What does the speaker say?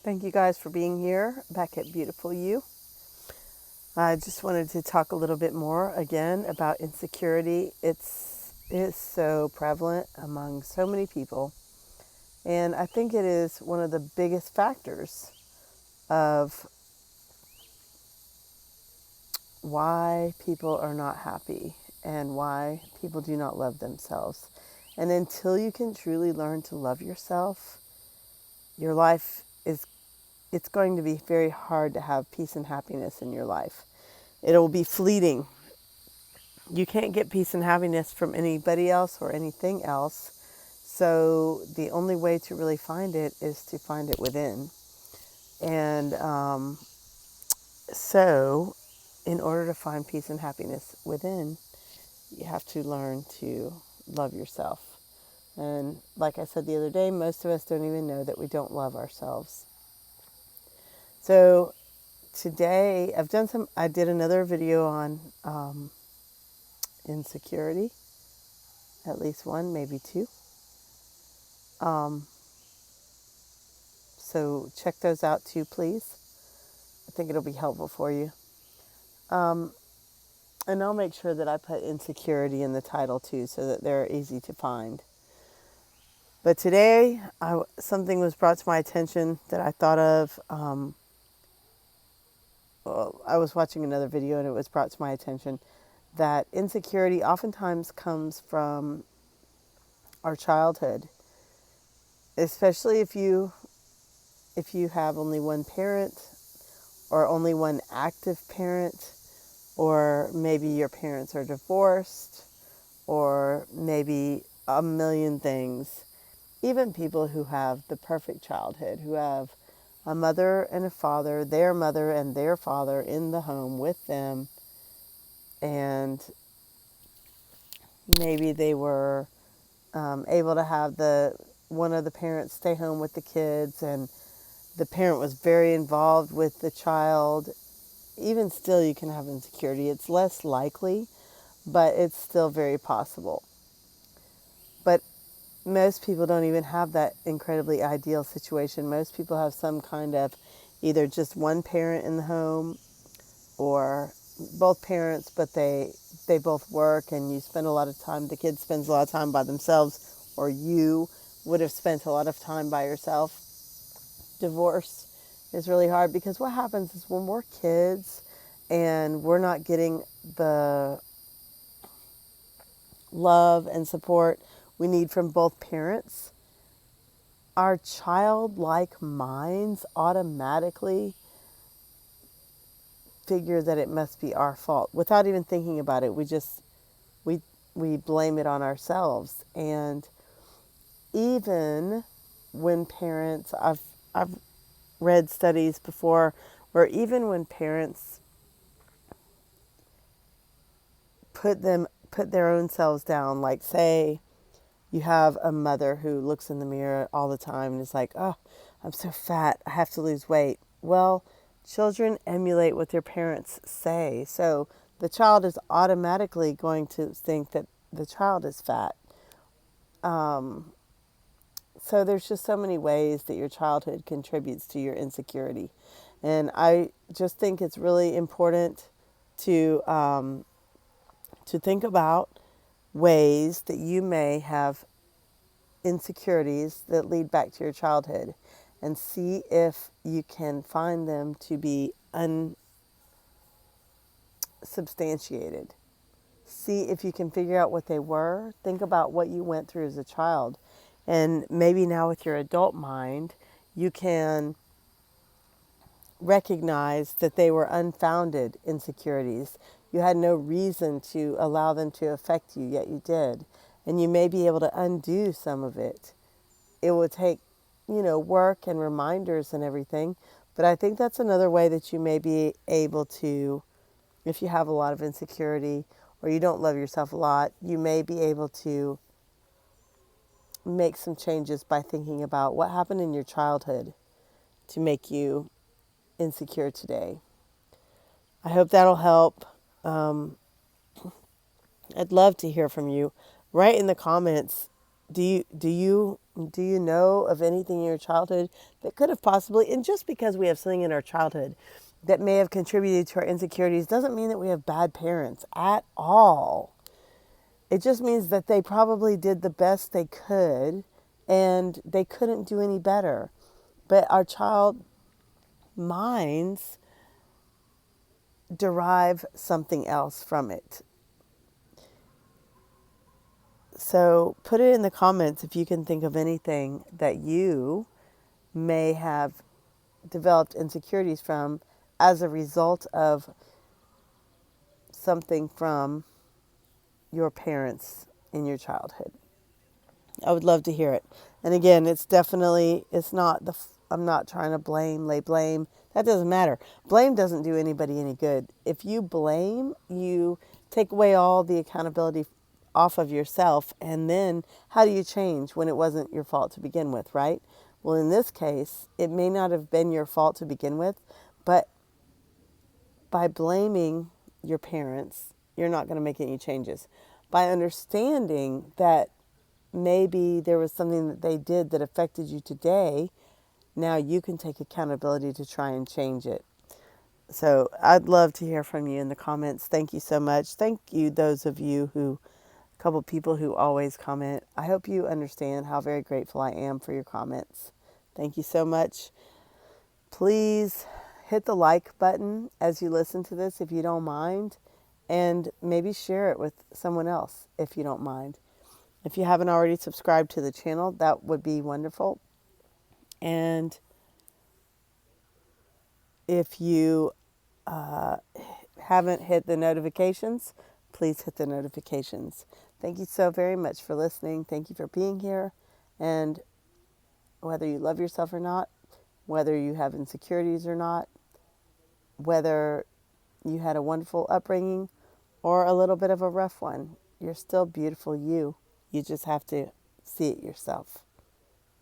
Thank you guys for being here back at Beautiful You. I just wanted to talk a little bit more again about insecurity. It is so prevalent among so many people, and I think it is one of the biggest factors of why people are not happy and why people do not love themselves. And until you can truly learn to love yourself, your life is it's going to be very hard to have peace and happiness in your life. It'll be fleeting. You can't get peace and happiness from anybody else or anything else. So the only way to really find it is to find it within. And so in order to find peace and happiness within, you have to learn to love yourself. And like I said the other day, most of us don't even know that we don't love ourselves. So today I did another video on insecurity, at least one, maybe two. So check those out too, please. I think it'll be helpful for you. And I'll make sure that I put insecurity in the title too, so that they're easy to find. But today, something was brought to my attention that I thought of. I was watching another video and it was brought to my attention that insecurity oftentimes comes from our childhood, especially if you have only one parent or only one active parent, or maybe your parents are divorced, or maybe a million things. Even people who have the perfect childhood, who have a mother and a father, their mother and their father in the home with them, and maybe they were able to have one of the parents stay home with the kids, and the parent was very involved with the child. Even still, you can have insecurity. It's less likely, but it's still very possible. But most people don't even have that incredibly ideal situation. Most people have some kind of either just one parent in the home or both parents, but they both work, and you spend a lot of time, the kid spends a lot of time by themselves, or you would have spent a lot of time by yourself. Divorce is really hard because what happens is when we're kids and we're not getting the love and support we need from both parents, our childlike minds automatically figure that it must be our fault without even thinking about it. We blame it on ourselves. And even when parents, I've read studies before where even when parents put their own selves down, like say you have a mother who looks in the mirror all the time and is like, oh, I'm so fat, I have to lose weight. Well, children emulate what their parents say. So the child is automatically going to think that the child is fat. So there's just so many ways that your childhood contributes to your insecurity. And I just think it's really important to think about ways that you may have insecurities that lead back to your childhood, and see if you can find them to be unsubstantiated. See if you can figure out what they were. Think about what you went through as a child. And maybe now with your adult mind, you can recognize that they were unfounded insecurities. You had no reason to allow them to affect you, yet you did. And you may be able to undo some of it. It will take, work and reminders and everything. But I think that's another way that you may be able to, if you have a lot of insecurity or you don't love yourself a lot, you may be able to make some changes by thinking about what happened in your childhood to make you insecure today. I hope that'll help. I'd love to hear from you. Write in the comments Do you know of anything in your childhood that could have possibly, and just because we have something in our childhood that may have contributed to our insecurities doesn't mean that we have bad parents at all. It just means that they probably did the best they could and they couldn't do any better. But our child minds derive something else from it. So put it in the comments if you can think of anything that you may have developed insecurities from as a result of something from your parents in your childhood. I would love to hear it. And again, it's not I'm not trying to lay blame. That doesn't matter. Blame doesn't do anybody any good. If you blame, you take away all the accountability off of yourself. And then how do you change when it wasn't your fault to begin with, right? Well, in this case, it may not have been your fault to begin with, but by blaming your parents, you're not going to make any changes. By understanding that maybe there was something that they did that affected you today, now you can take accountability to try and change it. So I'd love to hear from you in the comments. Thank you so much. Thank you, those of you a couple people who always comment. I hope you understand how very grateful I am for your comments. Thank you so much. Please hit the like button as you listen to this if you don't mind, and maybe share it with someone else if you don't mind. If you haven't already subscribed to the channel, that would be wonderful. And if you haven't hit the notifications, please hit the notifications. Thank you so very much for listening. Thank you for being here. And whether you love yourself or not, whether you have insecurities or not, whether you had a wonderful upbringing or a little bit of a rough one, you're still beautiful you. You just have to see it yourself.